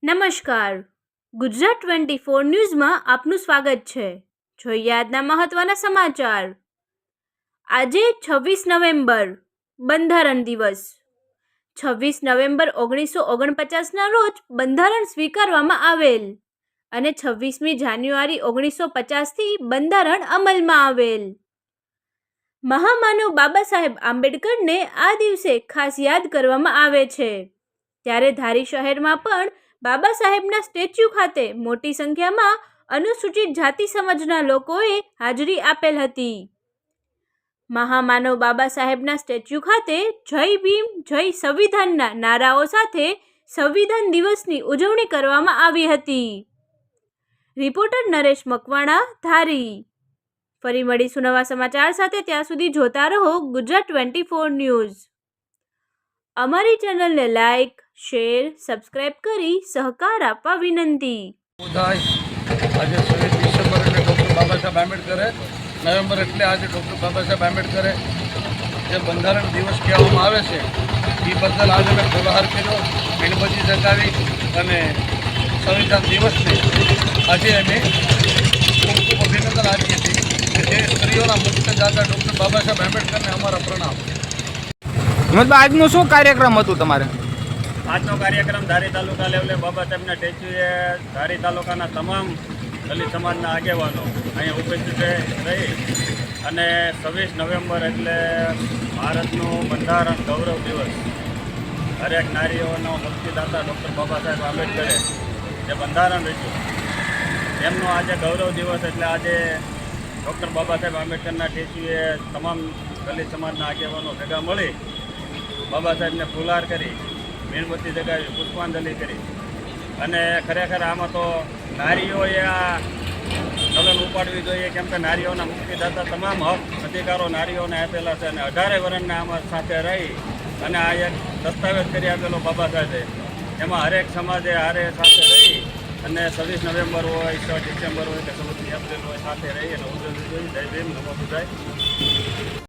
નમસ્કાર, ગુજરાત 24 ન્યૂઝમાં આપનું સ્વાગત છે। જોઈએ આજના મહત્વના સમાચાર। આજે 26 નવેમ્બર બંધારણ દિવસ। 26 નવેમ્બર 1949ના રોજ બંધારણ સ્વીકારવામાં આવેલ અને 26મી જાન્યુઆરી 1950થી બંધારણ અમલમાં આવેલ। મહામાનવ બાબા સાહેબ આંબેડકરને આ દિવસે ખાસ યાદ કરવામાં આવે છે। ત્યારે ધારી શહેરમાં પણ બાબા સાહેબના સ્ટેચ્યુ ખાતે મોટી સંખ્યામાં અનુસૂચિત જાતિ સમાજના લોકોએ હાજરી આપેલ હતી। મહામાનવ બાબા સાહેબના સ્ટેચ્યુ ખાતે જય ભીમ જય સંવિધાનના નારાઓ સાથે સંવિધાન દિવસની ઉજવણી કરવામાં આવી હતી। રિપોર્ટર નરેશ મકવાણા, ધારી। ફરી મળીશું નવા સમાચાર સાથે, ત્યાં સુધી જોતા રહો ગુજરાત 24 ન્યૂઝ। અમારી ચેનલને લાઇક, શેર, સબસ્ક્રાઇબ કરી સહકાર આપવા વિનંતી। આજે 26 ડિસેમ્બર એટલે ડૉક્ટર બાબા સાહેબ આંબેડકરે, નવેમ્બર એટલે આજે ડૉક્ટર બાબા સાહેબ આંબેડકરે જે બંધારણ દિવસ કહેવામાં આવે છે એ બદલ આજે મેં ફુલહાર કર્યો, મીણબત્તી જગાવી અને સંવિધાન દિવસને આજે અમે ખૂબ ખૂબ અભિનંદન આપીએ છીએ કે જે સ્ત્રીઓના મુક્તદાતા ડૉક્ટર બાબા સાહેબ આંબેડકરને અમારા પ્રણામ। આજનો શું કાર્યક્રમ હતું તમારે? આજનો કાર્યક્રમ ધારી તાલુકા લેવલે બાબા સાહેબના સ્ટેચ્યુએ ધારી તાલુકાના તમામ દલિત સમાજના આગેવાનો અહીંયા ઉપસ્થિત રહી અને 26 નવેમ્બર એટલે ભારતનું બંધારણ ગૌરવ દિવસ, દરેક નારીઓનો મુક્તિદાતા ડૉક્ટર બાબા સાહેબ આંબેડકરે જે બંધારણ રચ્યું એમનો આજે ગૌરવ દિવસ એટલે આજે ડૉક્ટર બાબા સાહેબ આંબેડકરના સ્ટેચ્યુએ તમામ દલિત સમાજના આગેવાનો ભેગા મળી બાબા સાહેબને ફુલહાર કરી, મીણબત્તી જગાવી, પુષ્પાંજલિ કરી અને ખરેખર આમાં તો નારીઓએ આ કલમ ઉપાડવી જોઈએ, કેમ કે નારીઓના મુક્તિદાતા તમામ હક અધિકારો નારીઓને આપેલા છે અને 18 વર્ષના આમાં સાથે રહી અને આ એક દસ્તાવેજ કરી આપેલો બાબા સાહેબે, એમાં હરેક સમાજે હારે સાથે રહી અને 26 નવેમ્બર હોય, 6 ડિસેમ્બર હોય કે 14 એપ્રિલ હોય સાથે રહી અને ઉજવવી જોઈએ। જય ભીમ, નમો બુદ્ધાય।